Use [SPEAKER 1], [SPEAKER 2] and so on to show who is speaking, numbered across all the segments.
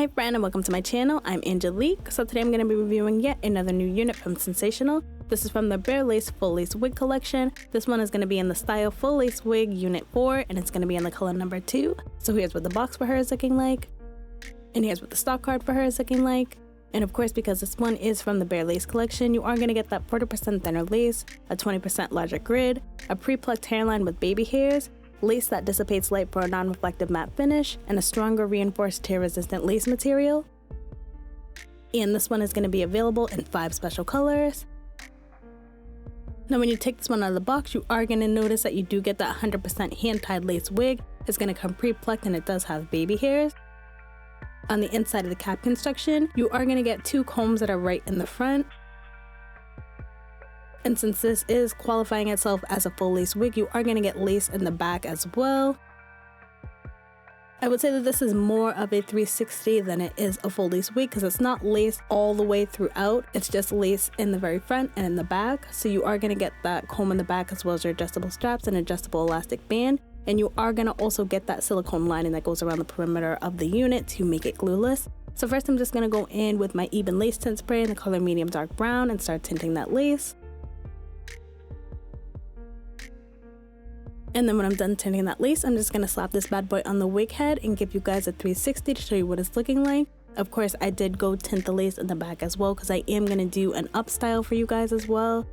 [SPEAKER 1] Hi friend and welcome to my channel. I'm Angelique. So today I'm going to be reviewing yet another new unit from Sensationnel. This is from the BareLace Full Lace Wig collection. This one is going to be in the style Full Lace Wig Unit 4 and it's going to be in the color number 2. So here's what the box for her is looking like. And here's what the stock card for her is looking like. And of course, because this one is from the BareLace collection, you are going to get that 40% thinner lace, a 20% larger grid, a pre-plucked hairline with baby hairs, lace that dissipates light for a non-reflective matte finish, and a stronger reinforced tear-resistant lace material. And this one is going to be available in 5 special colors. Now when you take this one out of the box, you are going to notice that you do get that 100% hand-tied lace wig. It's going to come pre-plucked and it does have baby hairs. On the inside of the cap construction, you are going to get 2 combs that are right in the front. And since this is qualifying itself as a full lace wig, you are going to get lace in the back as well. I would say that this is more of a 360 than it is a full lace wig because it's not lace all the way throughout. It's just lace in the very front and in the back. So you are going to get that comb in the back as well as your adjustable straps and adjustable elastic band. And you are going to also get that silicone lining that goes around the perimeter of the unit to make it glueless. So first I'm just going to go in with my Even Lace Tint Spray in the color medium dark brown and start tinting that lace. And then when I'm done tinting that lace, I'm just going to slap this bad boy on the wig head and give you guys a 360 to show you what it's looking like. Of course, I did go tint the lace in the back as well because I am going to do an up style for you guys as well.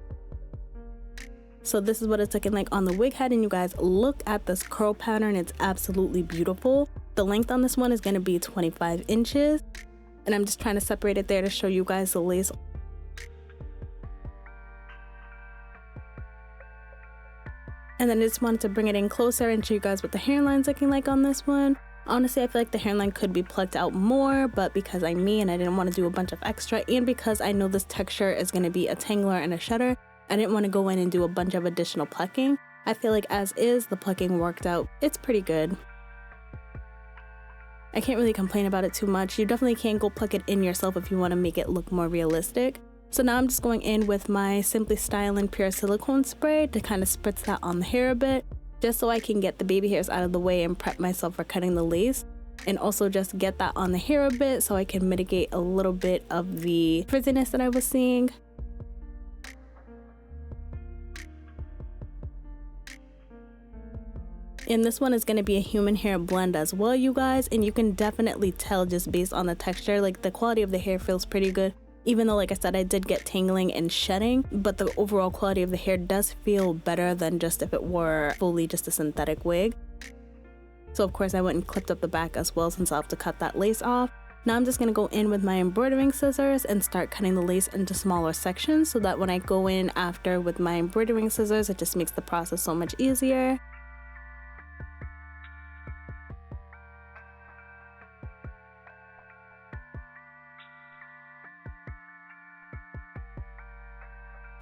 [SPEAKER 1] So this is what it's looking like on the wig head, and you guys look at this curl pattern. It's absolutely beautiful. The length on this one is going to be 25 inches. And I'm just trying to separate it there to show you guys the lace. And then I just wanted to bring it in closer and show you guys what the hairline's looking like on this one. Honestly, I feel like the hairline could be plucked out more, but because I'm me and I didn't want to do a bunch of extra, and because I know this texture is going to be a tangler and a shedder, I didn't want to go in and do a bunch of additional plucking. I feel like as is, the plucking worked out. It's pretty good. I can't really complain about it too much. You definitely can go pluck it in yourself if you want to make it look more realistic. So now I'm just going in with my Simply Stylin Pure Silicone Spray to kind of spritz that on the hair a bit, just so I can get the baby hairs out of the way and prep myself for cutting the lace. And also just get that on the hair a bit so I can mitigate a little bit of the frizziness that I was seeing. And this one is going to be a human hair blend as well, you guys, and you can definitely tell just based on the texture, like the quality of the hair feels pretty good. Even though, like I said, I did get tangling and shedding, but the overall quality of the hair does feel better than just if it were fully just a synthetic wig. So of course I went and clipped up the back as well since I'll have to cut that lace off. Now I'm just going to go in with my embroidering scissors and start cutting the lace into smaller sections so that when I go in after with my embroidering scissors, it just makes the process so much easier.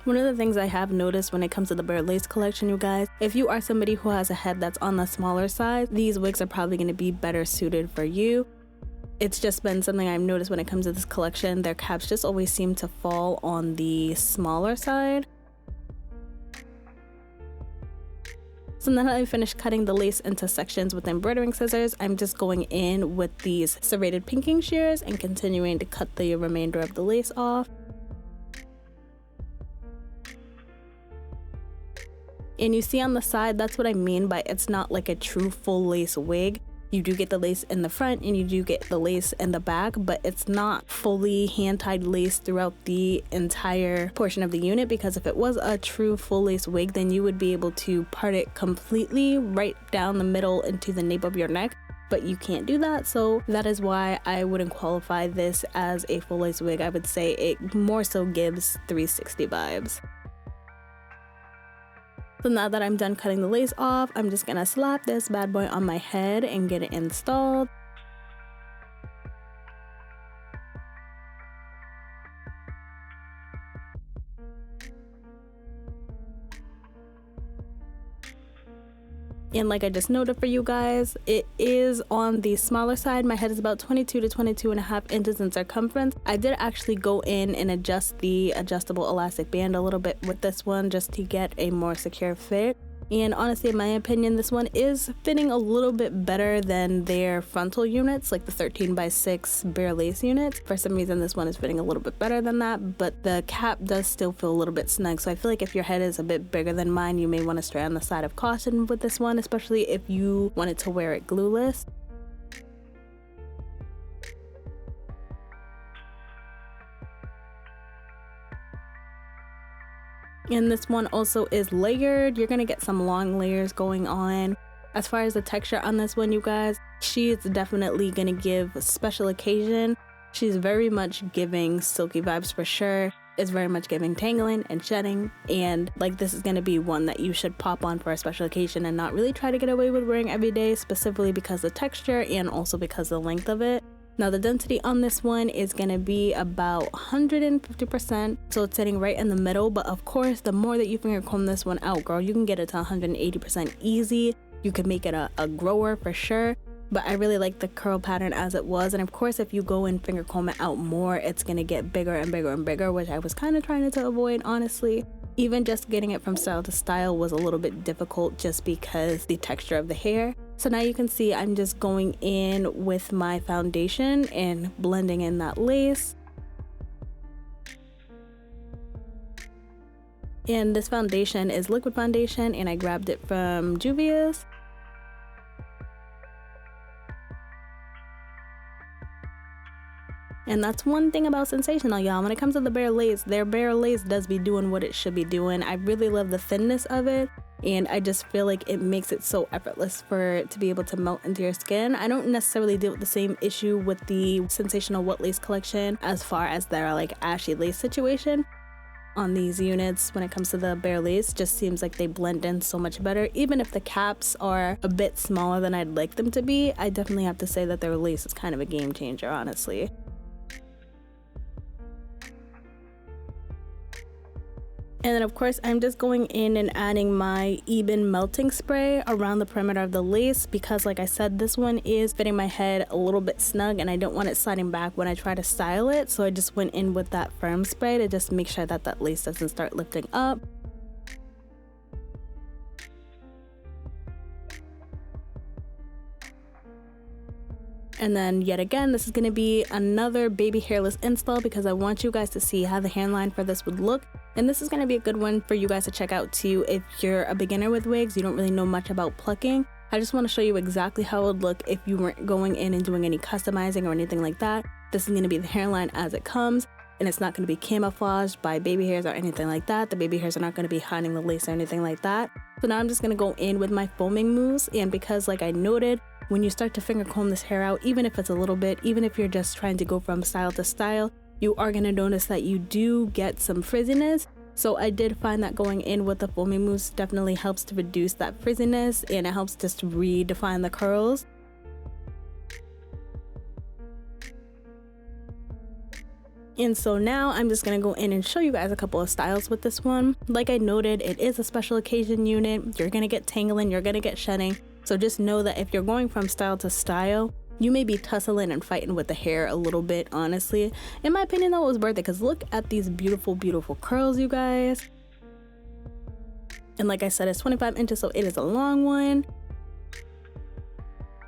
[SPEAKER 1] One of the things I have noticed when it comes to the BareLace collection, you guys, if you are somebody who has a head that's on the smaller side, these wigs are probably going to be better suited for you. It's just been something I've noticed when it comes to this collection. Their caps just always seem to fall on the smaller side. So now that I've finished cutting the lace into sections with embroidering scissors, I'm just going in with these serrated pinking shears and continuing to cut the remainder of the lace off. And you see on the side, that's what I mean by it's not like a true full lace wig. You do get the lace in the front and you do get the lace in the back, but it's not fully hand-tied lace throughout the entire portion of the unit, because if it was a true full lace wig, then you would be able to part it completely right down the middle into the nape of your neck, but you can't do that. So that is why I wouldn't qualify this as a full lace wig. I would say it more so gives 360 vibes. So now that I'm done cutting the lace off, I'm just gonna slap this bad boy on my head and get it installed. And like I just noted for you guys, it is on the smaller side. My head is about 22 to 22.5 inches in circumference. I did actually go in and adjust the adjustable elastic band a little bit with this one just to get a more secure fit. And honestly, in my opinion, this one is fitting a little bit better than their frontal units, like the 13x6 BareLace units. For some reason, this one is fitting a little bit better than that, but the cap does still feel a little bit snug. So I feel like if your head is a bit bigger than mine, you may want to stray on the side of caution with this one, especially if you wanted to wear it glueless. And this one also is layered. You're gonna get some long layers going on. As far as the texture on this one, you guys, she is definitely gonna give a special occasion. She's very much giving silky vibes for sure. It's very much giving tangling and shedding, and like this is gonna be one that you should pop on for a special occasion and not really try to get away with wearing every day, specifically because of the texture and also because of the length of it. Now the density on this one is going to be about 150%, so it's sitting right in the middle, but of course the more that you finger comb this one out, girl, you can get it to 180% easy. You can make it a grower for sure, but I really like the curl pattern as it was, and of course if you go and finger comb it out more, it's going to get bigger and bigger and bigger, which I was kind of trying to avoid, honestly. Even just getting it from style to style was a little bit difficult just because the texture of the hair. So now you can see I'm just going in with my foundation and blending in that lace. And this foundation is liquid foundation and I grabbed it from Juvia's. And that's one thing about Sensationnel, y'all. When it comes to the BareLace, their BareLace does be doing what it should be doing. I really love the thinness of it, and I just feel like it makes it so effortless for it to be able to melt into your skin. I don't necessarily deal with the same issue with the Sensationnel Wet Lace collection as far as their like ashy lace situation. On these units, when it comes to the BareLace, just seems like they blend in so much better. Even if the caps are a bit smaller than I'd like them to be, I definitely have to say that their lace is kind of a game changer, honestly. And then of course I'm just going in and adding my even melting spray around the perimeter of the lace because like I said, this one is fitting my head a little bit snug and I don't want it sliding back when I try to style it. So I just went in with that firm spray to just make sure that that lace doesn't start lifting up. And then yet again, this is going to be another baby hairless install because I want you guys to see how the hairline for this would look. And this is going to be a good one for you guys to check out too if you're a beginner with wigs, you don't really know much about plucking. I just want to show you exactly how it would look if you weren't going in and doing any customizing or anything like that. This is going to be the hairline as it comes, and it's not going to be camouflaged by baby hairs or anything like that. The baby hairs are not going to be hiding the lace or anything like that. So now I'm just going to go in with my foaming mousse, and because like I noted, when you start to finger comb this hair out, even if it's a little bit, even if you're just trying to go from style to style, you are going to notice that you do get some frizziness. So I did find that going in with the foaming mousse definitely helps to reduce that frizziness and it helps just to redefine the curls. And so now I'm just going to go in and show you guys a couple of styles with this one. Like I noted, it is a special occasion unit. You're going to get tangling, you're going to get shedding. So just know that if you're going from style to style, you may be tussling and fighting with the hair a little bit, honestly. In my opinion though, it was worth it because look at these beautiful, beautiful curls, you guys. And like I said, it's 25 inches, so it is a long one.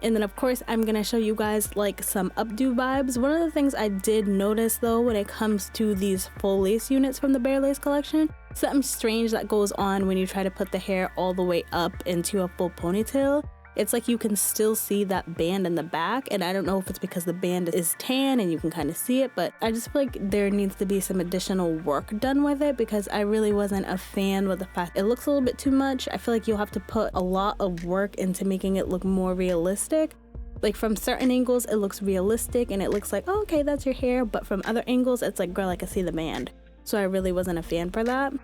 [SPEAKER 1] And then of course, I'm gonna show you guys like some updo vibes. One of the things I did notice though, when it comes to these full lace units from the BareLace collection, something strange that goes on when you try to put the hair all the way up into a full ponytail. It's like you can still see that band in the back, and I don't know if it's because the band is tan and you can kind of see it, but I just feel like there needs to be some additional work done with it because I really wasn't a fan with the fact it looks a little bit too much. I feel like you'll have to put a lot of work into making it look more realistic. Like from certain angles it looks realistic and it looks like, oh, okay, that's your hair, but from other angles it's like, girl, I can see the band. So I really wasn't a fan for that.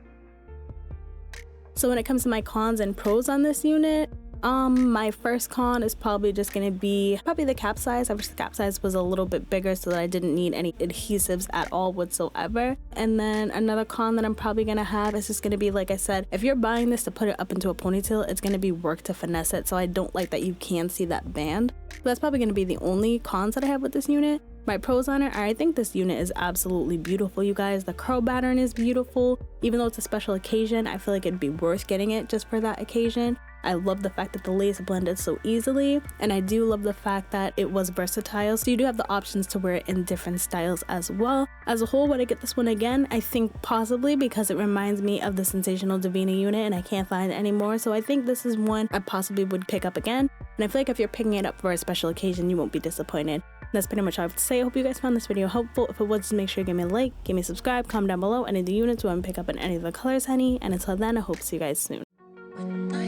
[SPEAKER 1] So when it comes to my cons and pros on this unit, my first con is probably just gonna be the cap size. I wish the cap size was a little bit bigger so that I didn't need any adhesives at all whatsoever. And then another con that I'm probably gonna have is just gonna be, like I said, if you're buying this to put it up into a ponytail, it's gonna be work to finesse it. So I don't like that you can see that band. So that's probably gonna be the only cons that I have with this unit. My pros on it are I think this unit is absolutely beautiful, you guys. The curl pattern is beautiful. Even though it's a special occasion, I feel like it'd be worth getting it just for that occasion. I love the fact that the lace blended so easily, and I do love the fact that it was versatile, so you do have the options to wear it in different styles as well. As a whole, would I get this one again? I think possibly, because it reminds me of the Sensational Divina unit and I can't find it anymore, so I think this is one I possibly would pick up again, and I feel like if you're picking it up for a special occasion, you won't be disappointed. That's pretty much all I have to say. I hope you guys found this video helpful. If it was, just make sure you give me a like, give me a subscribe, comment down below any of the units you want to pick up in any of the colors, honey, and until then, I hope to see you guys soon.